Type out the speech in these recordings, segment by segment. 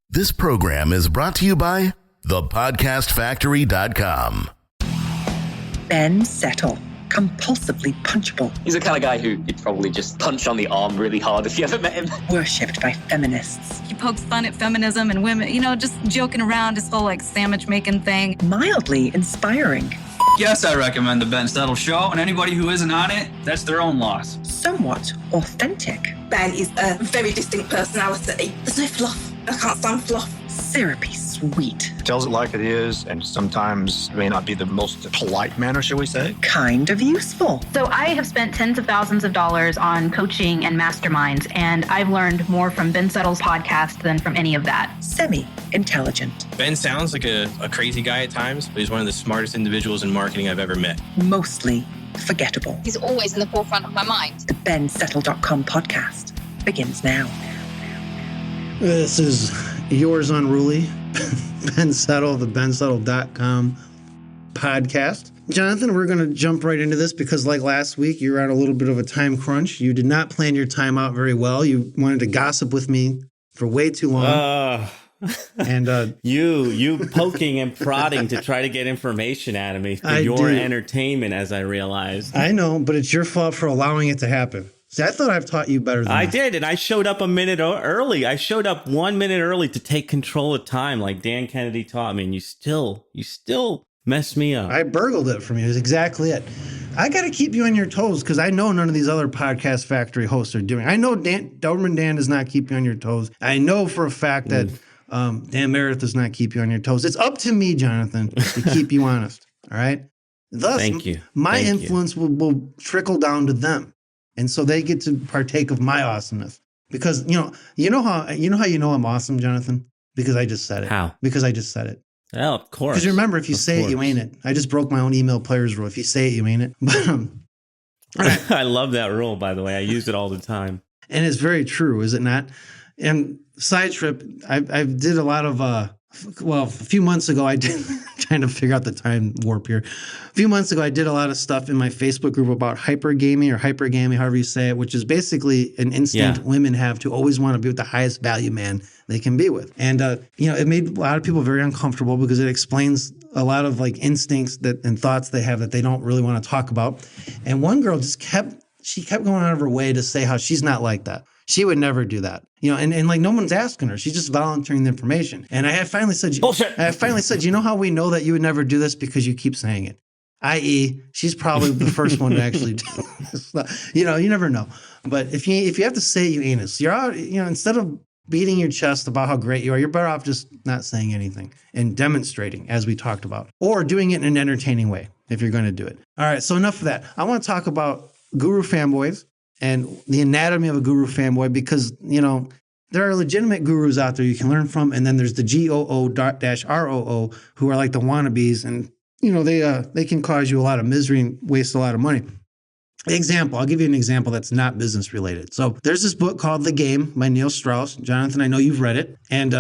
This program is brought to you by thepodcastfactory.com. Ben Settle, compulsively punchable. He's the kind of guy who you'd probably just punch on the arm really hard if you ever met him. Worshipped by feminists. He pokes fun at feminism and women, just joking around, his whole sandwich making thing. Mildly inspiring. Yes, I recommend the Ben Settle Show, and anybody who isn't on it, that's their own loss. Somewhat authentic. Ben is a very distinct personality. There's no fluff. I can't stand fluff. Syrupy sweet. Tells it like it is, and sometimes may not be the most polite manner, shall we say. Kind of useful. So I have spent tens of thousands of dollars on coaching and masterminds, and I've learned more from Ben Settle's podcast than from any of that. Semi-intelligent. Ben sounds like a crazy guy at times, but he's one of the smartest individuals in marketing I've ever met. Mostly forgettable. He's always in the forefront of my mind. The BenSettle.com podcast begins now. This is yours unruly, Ben Settle, the BenSettle.com podcast. Jonathan, we're going to jump right into this because like last week, you were on a little bit of a time crunch. You did not plan your time out very well. You wanted to gossip with me for way too long. And you poking and prodding to try to get information out of me for your entertainment, as I realized. I know, but it's your fault for allowing it to happen. See, I thought I've taught you better than that. I did, and I showed up a minute early. I showed up 1 minute early to take control of time like Dan Kennedy taught me, and you still messed me up. I burgled it from you. That's exactly it. I got to keep you on your toes because I know none of these other Podcast Factory hosts are doing. I know Doberman Dan does not keep you on your toes. I know for a fact that Dan Meredith does not keep you on your toes. It's up to me, Jonathan, to keep you honest. All right? Thus, Thank you. My influence will trickle down to them. And so they get to partake of my awesomeness because, you know how I'm awesome, Jonathan? Because I just said it. How? Because I just said it. Oh, of course. Because remember, if you say it, you ain't it. I just broke my own email players rule. If you say it, you ain't it. But, I love that rule, by the way. I use it all the time. And it's very true, is it not? And side trip, I did a lot of, a few months ago, I did, trying to figure out the time warp here. A few months ago, I did a lot of stuff in my Facebook group about hypergamy or hypergamy, however you say it, which is basically an instinct women have to always want to be with the highest value man they can be with. And, it made a lot of people very uncomfortable because it explains a lot of instincts and thoughts they have that they don't really want to talk about. And one girl just kept going out of her way to say how she's not like that. She would never do that. And no one's asking her. She's just volunteering the information. And I had finally said, bullshit. You know how we know that you would never do this? Because you keep saying it. I.e., she's probably the first one to actually do this. You never know. But if you have to say it, you ain't it. So you're out, instead of beating your chest about how great you are, you're better off just not saying anything and demonstrating, as we talked about, or doing it in an entertaining way if you're going to do it. All right, so enough of that. I want to talk about guru fanboys and the anatomy of a guru fanboy because, there are legitimate gurus out there you can learn from, and then there's the GOO-ROO who are like the wannabes, and, they can cause you a lot of misery and waste a lot of money. I'll give you an example that's not business related. So there's this book called The Game by Neil Strauss. Jonathan, I know you've read it. And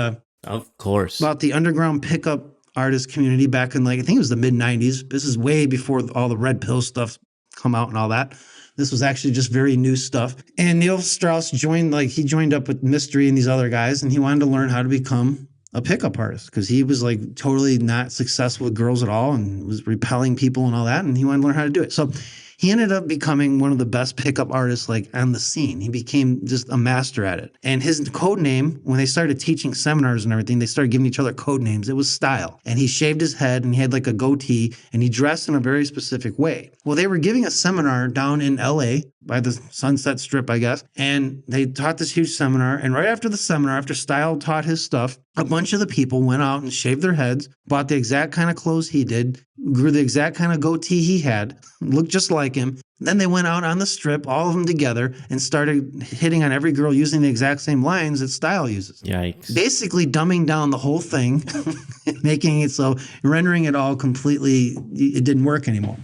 of course. About the underground pickup artist community back in I think it was the mid-90s. This is way before all the red pill stuff come out and all that. This was actually just very new stuff. And Neil Strauss joined up with Mystery and these other guys, and he wanted to learn how to become a pickup artist because he was totally not successful with girls at all and was repelling people and all that. And he wanted to learn how to do it. So he ended up becoming one of the best pickup artists on the scene. He became just a master at it. And his code name, when they started teaching seminars and everything, they started giving each other code names. It was Style. And he shaved his head and he had a goatee and he dressed in a very specific way. Well, they were giving a seminar down in LA by the Sunset Strip, I guess. And they taught this huge seminar. And right after the seminar, after Style taught his stuff, a bunch of the people went out and shaved their heads, bought the exact kind of clothes he did, grew the exact kind of goatee he had, looked just like him. Then they went out on the strip, all of them together, and started hitting on every girl using the exact same lines that Style uses. Yikes. Basically dumbing down the whole thing, making it so, rendering it all completely, it didn't work anymore.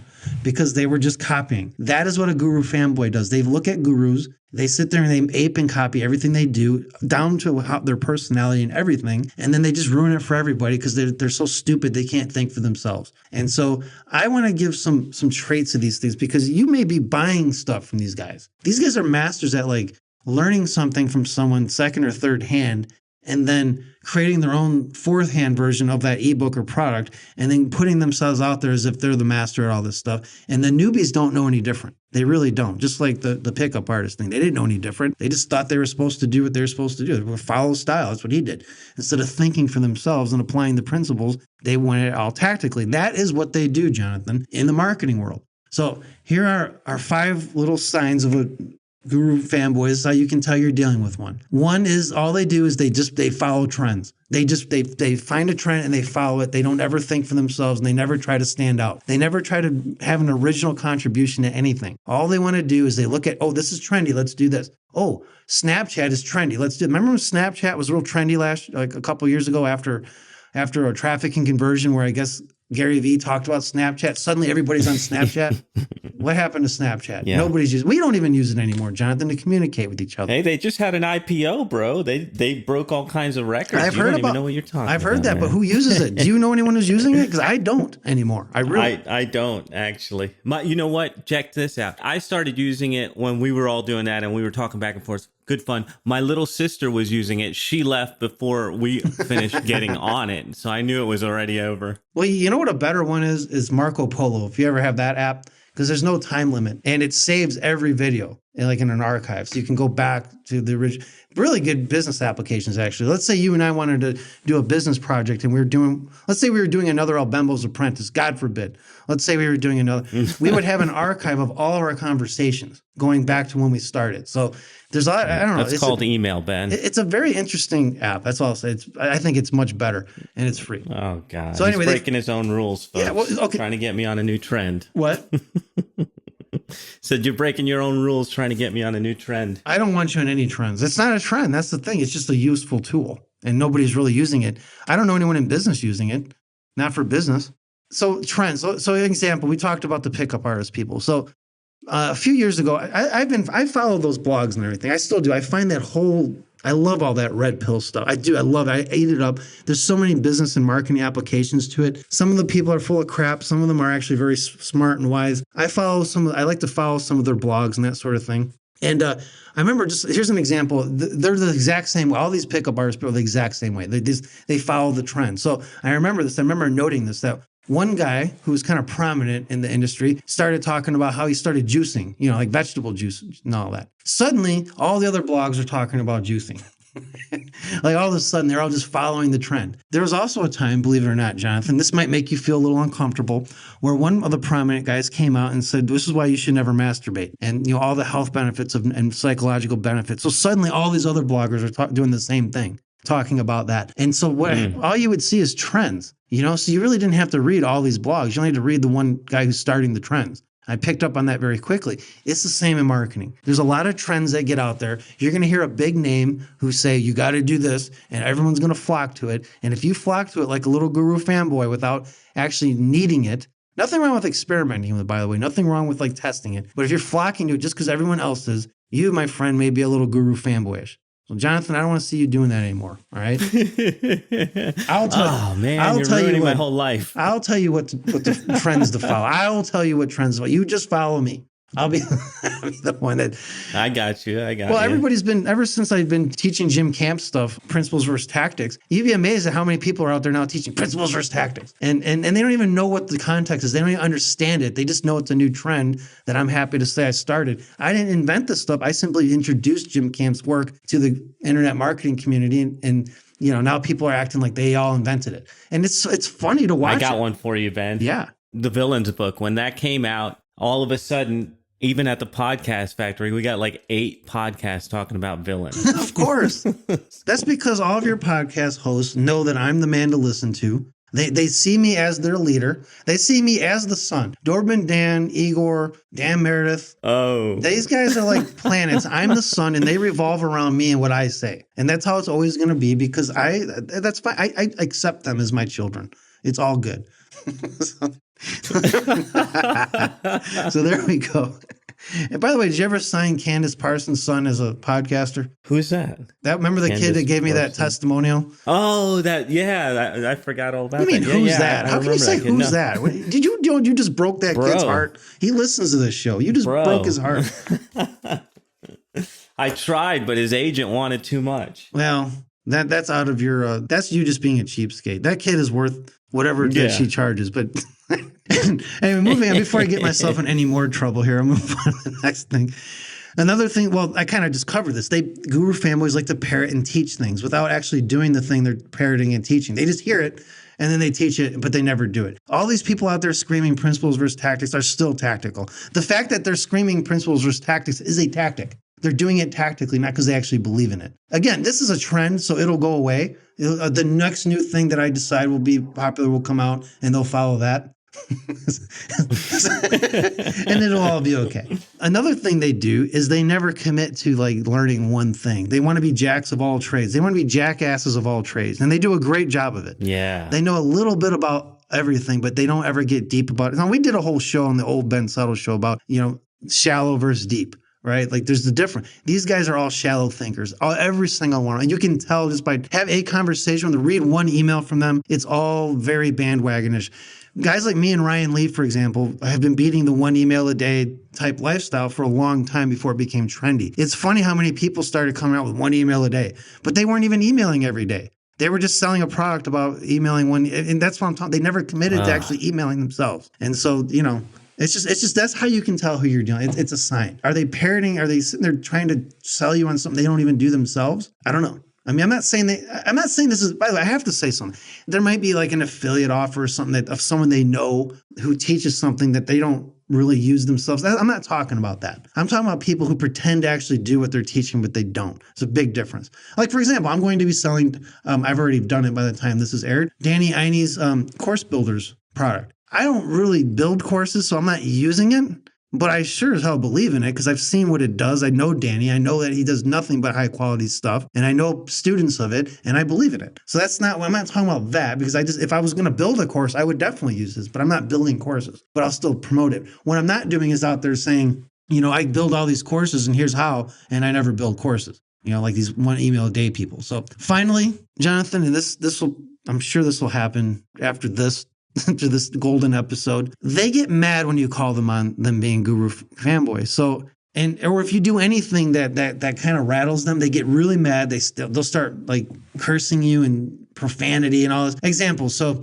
because they were just copying. That is what a guru fanboy does. They look at gurus, they sit there and they ape and copy everything they do down to how their personality and everything. And then they just ruin it for everybody because they're so stupid they can't think for themselves. And so I want to give some traits of these things because you may be buying stuff from these guys. These guys are masters at like learning something from someone second or third hand and then creating their own fourth hand version of that ebook or product and then putting themselves out there as if they're the master at all this stuff. And the newbies don't know any different. They really don't. Just like the pickup artist thing. They didn't know any different. They just thought they were supposed to do what they were supposed to do. They were follow style. That's what he did. Instead of thinking for themselves and applying the principles, they went it all tactically. That is what they do, Jonathan, in the marketing world. So here are our 5 little signs of a guru fanboy. This is how you can tell you're dealing with one. One is all they do is they follow trends. They find a trend and they follow it. They don't ever think for themselves and they never try to stand out. They never try to have an original contribution to anything. All they want to do is they look at, oh, this is trendy. Let's do this. Oh, Snapchat is trendy. Let's do it. Remember when Snapchat was real trendy like a couple years ago after a traffic and conversion where I guess Gary Vee talked about Snapchat. Suddenly everybody's on Snapchat. What happened to Snapchat? Yeah. Nobody's using. We don't even use it anymore, Jonathan, to communicate with each other. Hey, they just had an IPO, bro. They broke all kinds of records. I've heard don't about. even know what you're talking about. I've heard that, man. but who uses it? Do you know anyone who's using it? Because I don't anymore. I don't actually. You know what? Check this out. I started using it when we were all doing that, and we were talking back and forth. Good fun. My little sister was using it. She left before we finished getting on it, so I knew it was already over. Well, you know what a better one is Marco Polo. If you ever have that app, because there's no time limit, and it saves every video like in an archive, so you can go back to the original. Really good business applications, actually. Let's say you and I wanted to do a business project, and let's say we were doing another Albembo's Apprentice. God forbid. Let's say we were doing another. We would have an archive of all of our conversations going back to when we started. So there's a lot. I don't know. That's called email, Ben. It's a very interesting app. That's all I'll say. I think it's much better, and it's free. Oh God! So anyway, he's breaking his own rules, folks. Yeah, well, okay. Trying to get me on a new trend. What? Said you're breaking your own rules, trying to get me on a new trend. I don't want you in any trends. It's not a trend. That's the thing. It's just a useful tool, and nobody's really using it. I don't know anyone in business using it, not for business. So trends. So an example, we talked about the pickup artist people. So a few years ago, I followed those blogs and everything. I still do. I find I love all that red pill stuff. I do. I love it. I ate it up. There's so many business and marketing applications to it. Some of the people are full of crap. Some of them are actually very smart and wise. I like to follow some of their blogs and that sort of thing. And I remember here's an example. They're the exact same way. All these pickup artists are the exact same way. They follow the trend. So I remember this. I remember noting this, that one guy who was kind of prominent in the industry started talking about how he started juicing, like vegetable juice and all that. Suddenly, all the other blogs are talking about juicing. Like all of a sudden, they're all just following the trend. There was also a time, believe it or not, Jonathan, this might make you feel a little uncomfortable, where one of the prominent guys came out and said, this is why you should never masturbate. And, all the health benefits and psychological benefits. So suddenly, all these other bloggers are doing the same thing, talking about that. And so all you would see is trends. So you really didn't have to read all these blogs. You only had to read the one guy who's starting the trends. I picked up on that very quickly. It's the same in marketing. There's a lot of trends that get out there. You're going to hear a big name who say, you got to do this, and everyone's going to flock to it. And if you flock to it like a little guru fanboy without actually needing it, nothing wrong with experimenting with it, by the way. Nothing wrong with testing it. But if you're flocking to it just because everyone else is, you, my friend, may be a little guru fanboyish. Well, Jonathan, I don't want to see you doing that anymore. All right. You're ruining my whole life. I'll tell you what the trends to follow. I will tell you what trends to follow. You just follow me. I'll be the one that. I got you. Well, everybody's been, ever since I've been teaching Jim Camp stuff, principles versus tactics, you'd be amazed at how many people are out there now teaching principles versus tactics. And they don't even know what the context is. They don't even understand it. They just know it's a new trend that I'm happy to say I started. I didn't invent this stuff. I simply introduced Jim Camp's work to the internet marketing community. And now people are acting like they all invented it. And it's funny to watch. I got one for you, Ben. Yeah. The Villains book, when that came out, all of a sudden, even at the podcast factory, we got like 8 podcasts talking about villains. Of course. That's because all of your podcast hosts know that I'm the man to listen to. They see me as their leader. They see me as the sun. Dorbin, Dan, Igor, Dan Meredith. Oh. These guys are like planets. I'm the sun, and they revolve around me and what I say. And that's how it's always going to be because that's fine. I accept them as my children. It's all good. So there we go. And by the way, did you ever sign Candace Parsons' son as a podcaster? Who's that? Remember the kid that gave me that testimonial? Oh, I forgot all about What do you mean, that. who's that? How can you say who's that? Did you just broke that kid's heart? He listens to this show. You just broke his heart. I tried, but his agent wanted too much. Well, that's out of your, that's you just being a cheapskate. That kid is worth whatever that she charges. But anyway, moving on, before I get myself in any more trouble here, I'll move on to the next thing. Another thing, well, I kind of just covered this. Guru fanboys like to parrot and teach things without actually doing the thing they're parroting and teaching. They just hear it and then they teach it, but they never do it. All these people out there screaming principles versus tactics are still tactical. The fact that they're screaming principles versus tactics is a tactic. They're doing it tactically, not because they actually believe in it. Again, this is a trend, so it'll go away. The next new thing that I decide will be popular will come out, and they'll follow that. And it'll all be okay. Another thing they do is they never commit to like learning one thing. They want to be jacks of all trades. They want to be jackasses of all trades, and they do a great job of it. Yeah. They know a little bit about everything, but they don't ever get deep about it. Now, we did a whole show on the old Ben Settle show about, shallow versus deep. Right? Like there's the difference. These guys are all shallow thinkers, every single one. And you can tell just by have a conversation with them, read one email from them. It's all very bandwagonish. Guys like me and Ryan Lee, for example, have been beating the one email a day type lifestyle for a long time before it became trendy. It's funny how many people started coming out with one email a day, but they weren't even emailing every day. They were just selling a product about emailing one. And that's what I'm talking. They never committed to actually emailing themselves. And so, it's just that's how you can tell who you're dealing. It's a sign. Are they parroting? Are they sitting there trying to sell you on something they don't even do themselves? I don't know. I mean, I'm not saying this is, by the way, I have to say something. There might be like an affiliate offer or something of someone they know who teaches something that they don't really use themselves. I'm not talking about that. I'm talking about people who pretend to actually do what they're teaching, but they don't. It's a big difference. Like, for example, I'm going to be selling, I've already done it by the time this is aired, Danny Einey's Course Builders product. I don't really build courses, so I'm not using it, but I sure as hell believe in it because I've seen what it does. I know Danny. I know that he does nothing but high quality stuff, and I know students of it, and I believe in it. So I'm not talking about that because if I was going to build a course, I would definitely use this, but I'm not building courses, but I'll still promote it. What I'm not doing is out there saying, I build all these courses and here's how, and I never build courses, like these one email a day people. So finally, Jonathan, and I'm sure this will happen after this golden episode, they get mad when you call them on them being guru fanboys. So, or if you do anything that kind of rattles them, they get really mad. They'll start like cursing you and profanity and all this. Example. So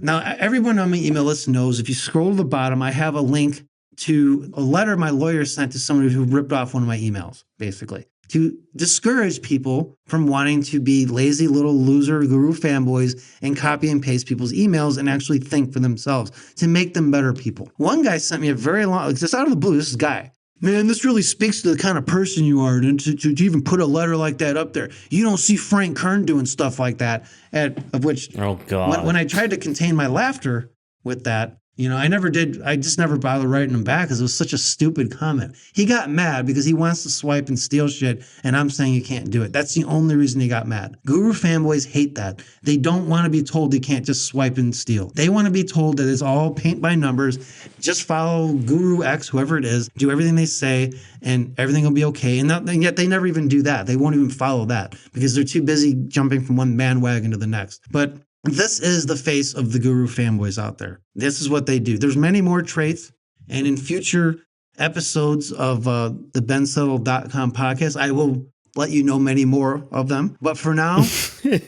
now everyone on my email list knows if you scroll to the bottom, I have a link to a letter my lawyer sent to somebody who ripped off one of my emails, basically, to discourage people from wanting to be lazy little loser guru fanboys and copy and paste people's emails and actually think for themselves to make them better people. One guy sent me a very long, just out of the blue, this guy. Man, this really speaks to the kind of person you are to even put a letter like that up there. You don't see Frank Kern doing stuff like that. Of which, oh God, when I tried to contain my laughter with that, I never did. I just never bothered writing him back because it was such a stupid comment. He got mad because he wants to swipe and steal shit, and I'm saying you can't do it. That's the only reason he got mad. Guru fanboys hate that. They don't want to be told you can't just swipe and steal. They want to be told that it's all paint by numbers. Just follow Guru X, whoever it is, do everything they say, and everything will be okay. And yet they never even do that. They won't even follow that because they're too busy jumping from one bandwagon to the next. But this is the face of the guru fanboys out there. This is what they do. There's many more traits. And in future episodes of the bensettle.com podcast, I will let you know many more of them. But for now,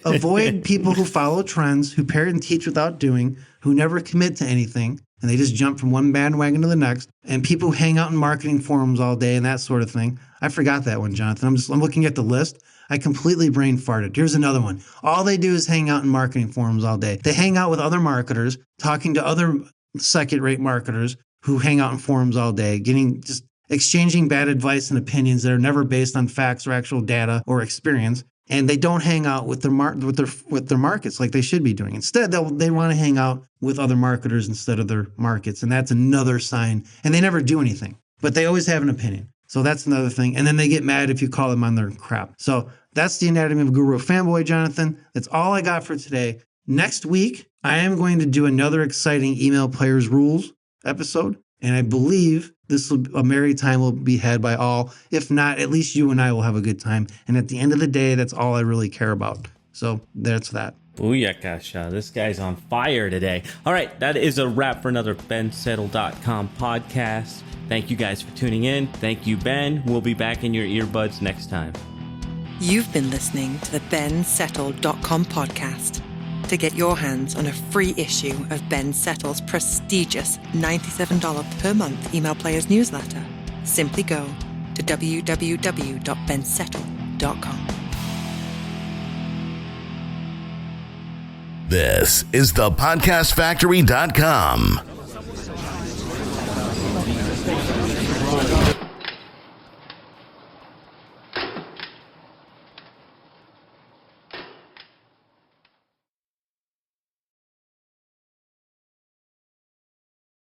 avoid people who follow trends, who parrot and teach without doing, who never commit to anything, and they just jump from one bandwagon to the next, and people who hang out in marketing forums all day and that sort of thing. I forgot that one, Jonathan. I'm looking at the list. I completely brain farted. Here's another one. All they do is hang out in marketing forums all day. They hang out with other marketers, talking to other second-rate marketers who hang out in forums all day, just exchanging bad advice and opinions that are never based on facts or actual data or experience. And they don't hang out with their markets like they should be doing. Instead, they want to hang out with other marketers instead of their markets. And that's another sign. And they never do anything, but they always have an opinion. So that's another thing. And then they get mad if you call them on their crap. So that's the anatomy of a guru fanboy, Jonathan. That's all I got for today. Next week, I am going to do another exciting email players rules episode. And I believe a merry time will be had by all. If not, at least you and I will have a good time. And at the end of the day, that's all I really care about. So that's that. Booyakasha. This guy's on fire today. All right, that is a wrap for another bensettle.com podcast. Thank you guys for tuning in. Thank you, Ben. We'll be back in your earbuds next time. You've been listening to the bensettle.com podcast. To get your hands on a free issue of Ben Settle's prestigious $97 per month email player's newsletter, simply go to www.bensettle.com. This is the podcastfactory.com.